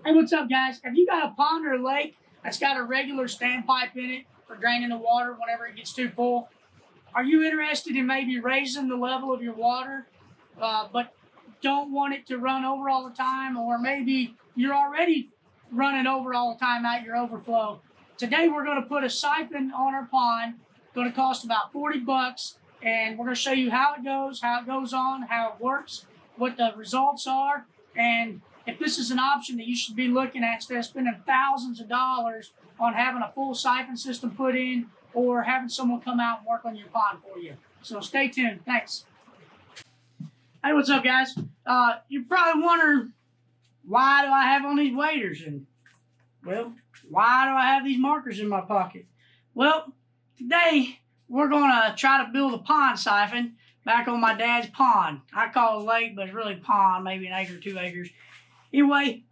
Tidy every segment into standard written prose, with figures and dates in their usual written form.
Hey, what's up, guys? Have you got a pond or a lake that's got a regular standpipe in it for draining the water whenever it gets too full? Are you interested in maybe raising the level of your water, but don't want it to run over all the time, or maybe you're already running over all the time at your overflow? Today, we're going to put a siphon on our pond. It's going to cost about 40 bucks, and we're going to show you how it goes on, how it works, what the results are, and if this is an option that you should be looking at instead of spending thousands of dollars on having a full siphon system put in or having someone come out and work on your pond for you. So stay tuned. Thanks. Hey, what's up, guys? You're probably wondering, why do I have on these waders? And, well, why do I have these markers in my pocket? Well, today we're going to try to build a pond siphon back on my dad's pond. I call it a lake, but it's really a pond, maybe an acre, 2 acres. Anyway,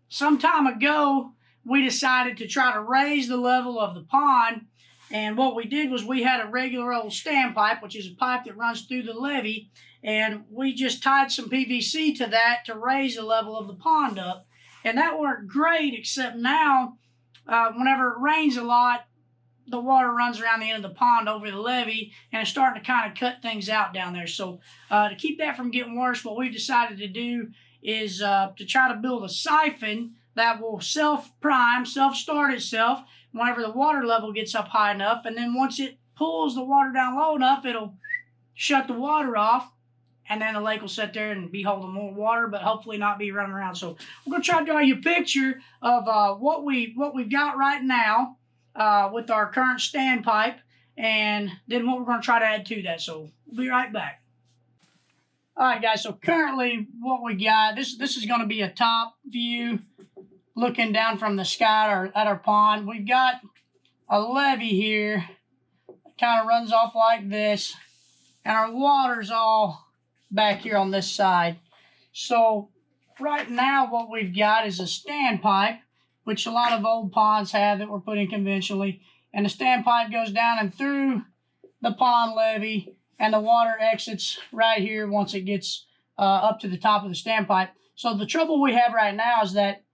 some time ago, we decided to try to raise the level of the pond. And what we did was we had a regular old standpipe, which is a pipe that runs through the levee. And we just tied some PVC to that to raise the level of the pond up. And that worked great, except now, whenever it rains a lot, the water runs around the end of the pond over the levee, and it's starting to kind of cut things out down there. So to keep that from getting worse, what we've decided to do is to try to build a siphon that will self-prime, self-start itself whenever the water level gets up high enough. And then once it pulls the water down low enough, it'll shut the water off. And then the lake will sit there and be holding more water, but hopefully not be running around. So we're going to try to draw you a picture of what we've got right now with our current standpipe, and then what we're going to try to add to that. So we'll be right back. All right, guys, so currently what we got, this is going to be a top view looking down from the sky at our pond. We've got a levee here that kind of runs off like this, and our water's all back here on this side. So right now what we've got is a standpipe, which a lot of old ponds have that were put in conventionally, and the standpipe goes down and through the pond levee, and the water exits right here once it gets up to the top of the standpipe. So the trouble we have right now is that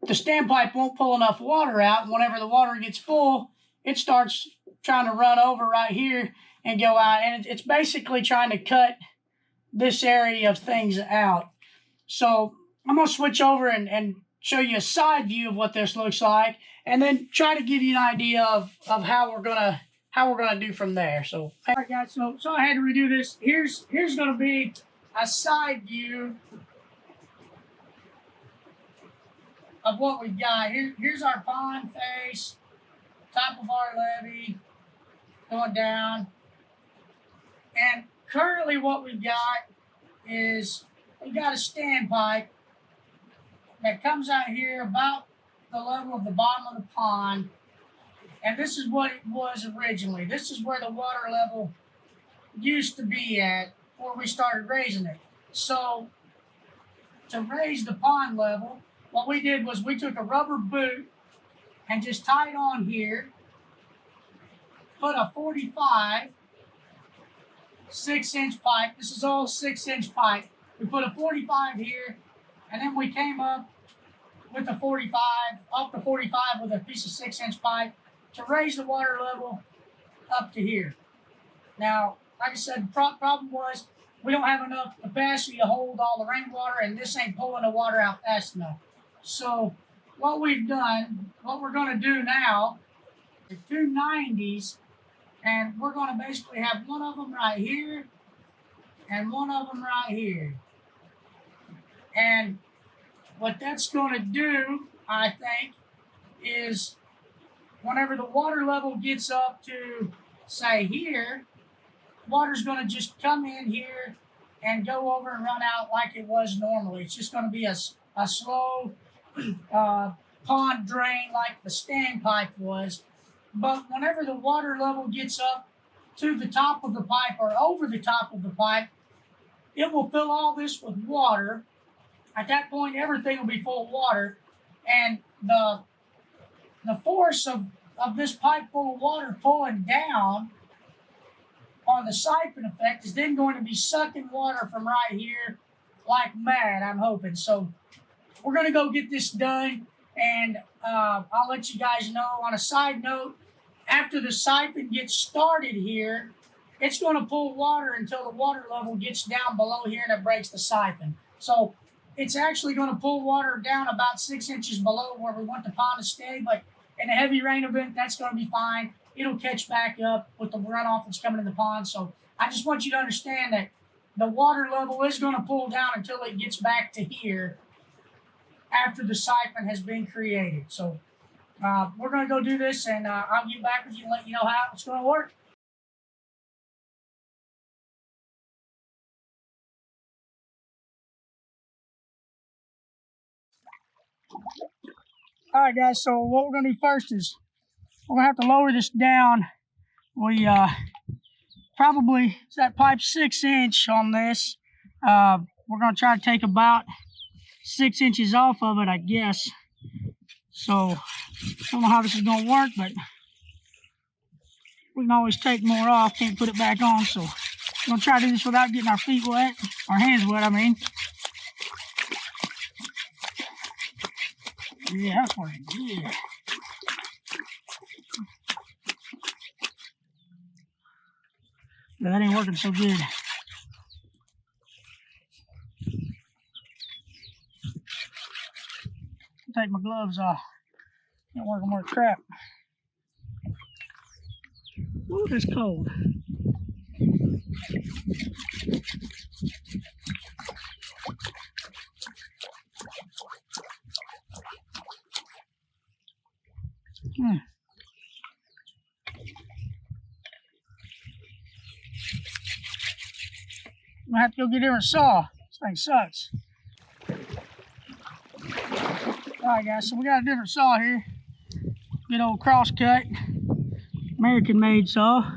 the standpipe won't pull enough water out, and whenever the water gets full, it starts trying to run over right here and go out, and it's basically trying to cut this area of things out. So I'm going to switch over and show you a side view of what this looks like, and then try to give you an idea of how we're gonna do from there. So, all right, guys. So I had to redo this. Here's gonna be a side view of what we've got. Here's our pond face, top of our levee, going down, and currently what we've got is we've got a standpipe that comes out here about the level of the bottom of the pond. And this is what it was originally. This is where the water level used to be at before we started raising it. So to raise the pond level, what we did was we took a rubber boot and just tied on here, put a 45 6-inch pipe. This is all 6-inch pipe. We put a 45 here, and then we came up with the 45, off the 45 with a piece of 6-inch pipe to raise the water level up to here. Now, like I said, the problem was we don't have enough capacity to hold all the rainwater, and this ain't pulling the water out fast enough. So what we've done, what we're going to do now, is 2 90s, and we're going to basically have one of them right here and one of them right here. And what that's going to do, I think, is whenever the water level gets up to, say, here, water's going to just come in here and go over and run out like it was normally. It's just going to be a slow pond drain like the standpipe was. But whenever the water level gets up to the top of the pipe or over the top of the pipe, it will fill all this with water. At that point, everything will be full of water, and the force of this pipe full of water pulling down on the siphon effect is then going to be sucking water from right here like mad, I'm hoping. So we're gonna go get this done, and I'll let you guys know. On a side note, after the siphon gets started here, it's going to pull water until the water level gets down below here and it breaks the siphon. So it's actually going to pull water down about 6 inches below where we want the pond to stay, but in a heavy rain event, that's going to be fine. It'll catch back up with the runoff that's coming in the pond. So I just want you to understand that the water level is going to pull down until it gets back to here after the siphon has been created. So we're going to go do this, and I'll get back with you and let you know how it's going to work. All right, guys, so what we're going to do first is we're going to have to lower this down. We probably, that pipe's 6 inch on this. We're going to try to take about 6 inches off of it, I guess. So, I don't know how this is going to work, but we can always take more off, can't put it back on. So, we're going to try to do this without getting our feet wet, our hands wet, I mean. Yeah, that's working good. But that ain't working so good. Take my gloves off. Ain't working worth crap. Ooh, that's cold. I'm gonna have to go get a different saw. This thing sucks. Alright guys, so we got a different saw here. Good old crosscut. American made saw.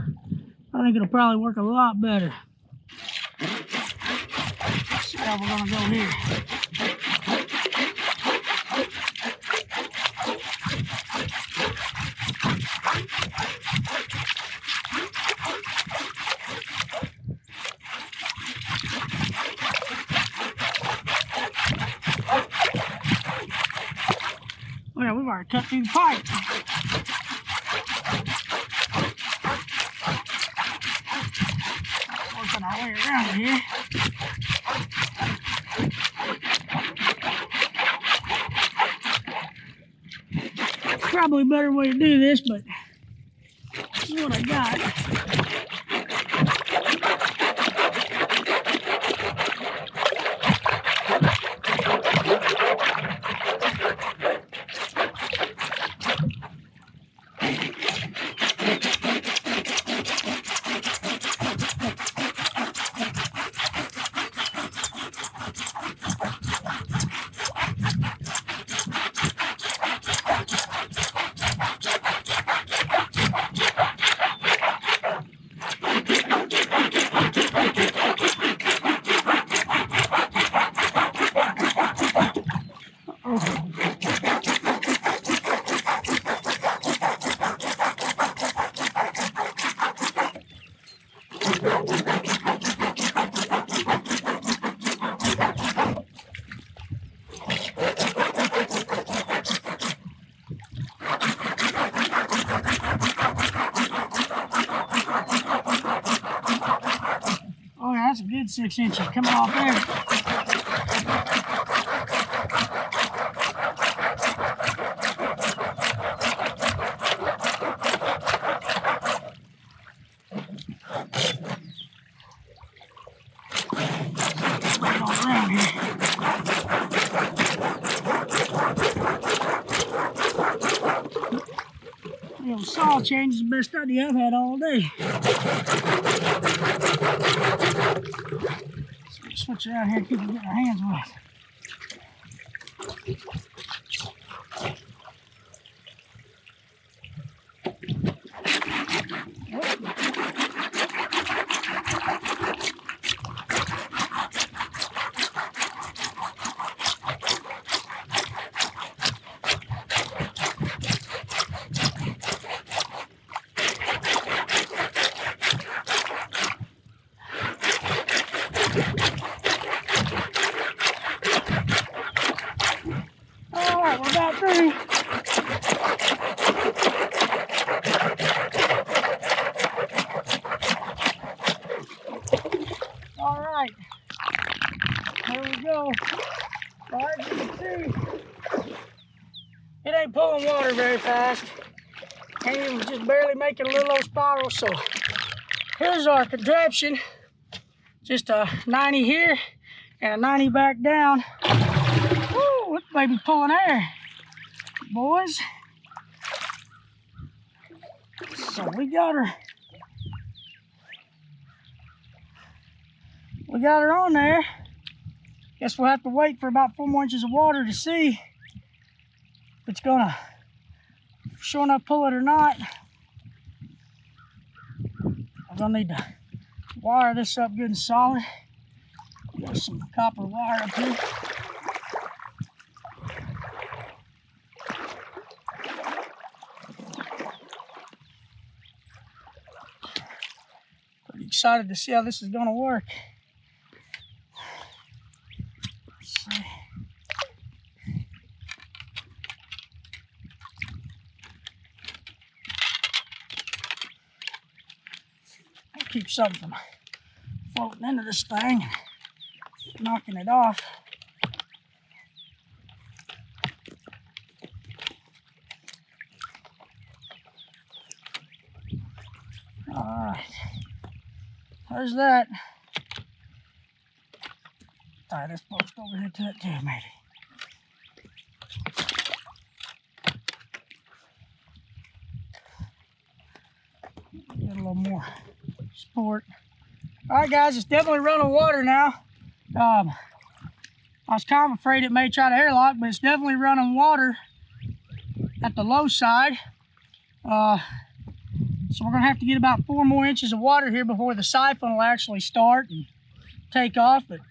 I think it'll probably work a lot better. Let's see how we're gonna go here. Oh yeah, we've already cut through the pipe. Working our way around here. Probably a better way to do this, but this is what I got. Oh yeah, that's a good 6 inches coming off there. Saw change is the best idea I've had all day. So we switch it out here and keep getting our hands wet. right, we're about through. All right, there we go. Well, as you can see, it ain't pulling water very fast. And it was just barely making a little old spiral. So here's our contraption. Just a 90 here and a 90 back down. Woo, this baby pulling air, boys. So we got her. We got her on there. Guess we'll have to wait for about 4 more inches of water to see if it's gonna sure enough pull it or not. I'm gonna need to wire this up good and solid. There's some copper wire up here. Pretty excited to see how this is gonna work. Let's see. I'll keep something from floating into this thing and knocking it off. Alright, there's that. Tie this post over here to it too, maybe. Get a little more support. Alright guys, it's definitely running water now. I was kind of afraid it may try to airlock, but it's definitely running water at the low side. So we're gonna have to get about 4 more inches of water here before the siphon will actually start and take off. But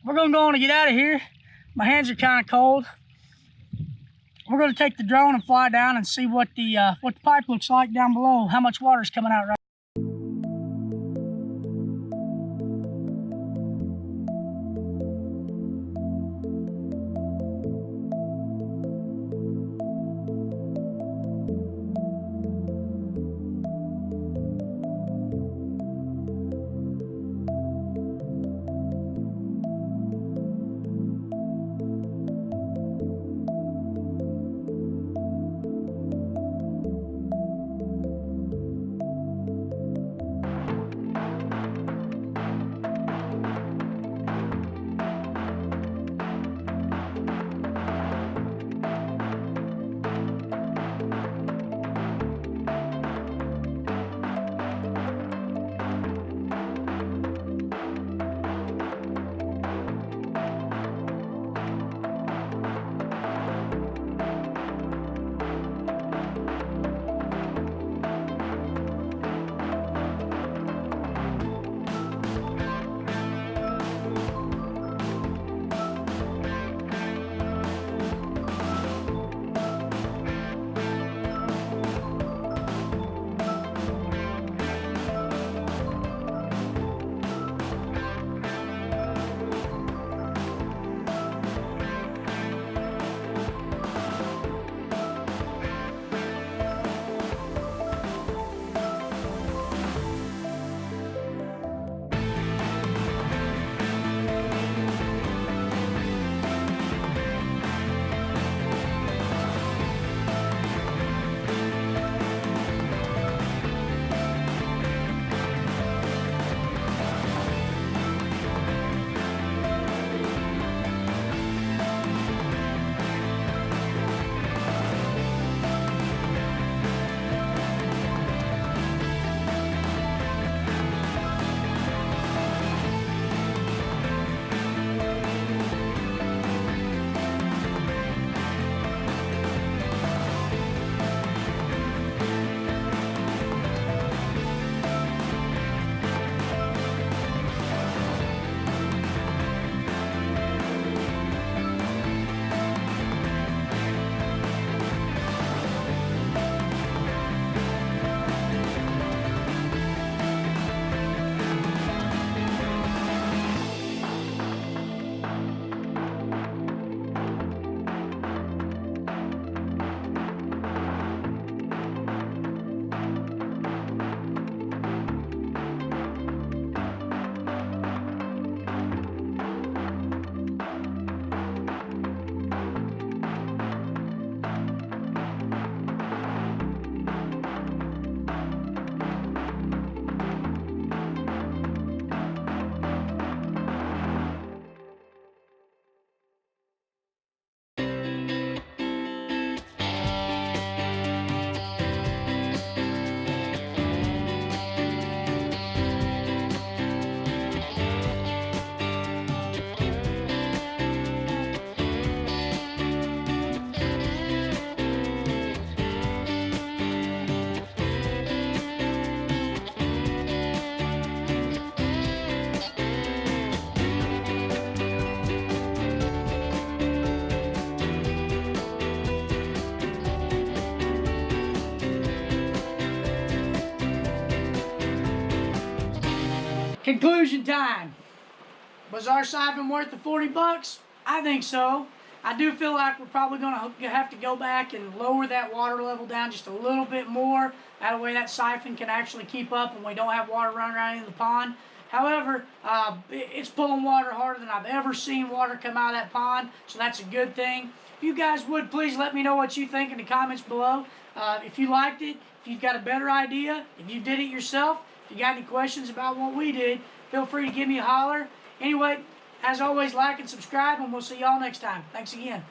we're gonna go on and get out of here. My hands are kind of cold. We're gonna take the drone and fly down and see what the pipe looks like down below, how much water is coming out right Conclusion time. Was our siphon worth the $40? I think so. I do feel like we're probably going to have to go back and lower that water level down just a little bit more. That way that siphon can actually keep up and we don't have water running around in the pond. However, it's pulling water harder than I've ever seen water come out of that pond, so that's a good thing. If you guys would, please let me know what you think in the comments below. If you liked it, if you've got a better idea, if you did it yourself, if you got any questions about what we did, feel free to give me a holler. Anyway, as always, like and subscribe, and we'll see y'all next time. Thanks again.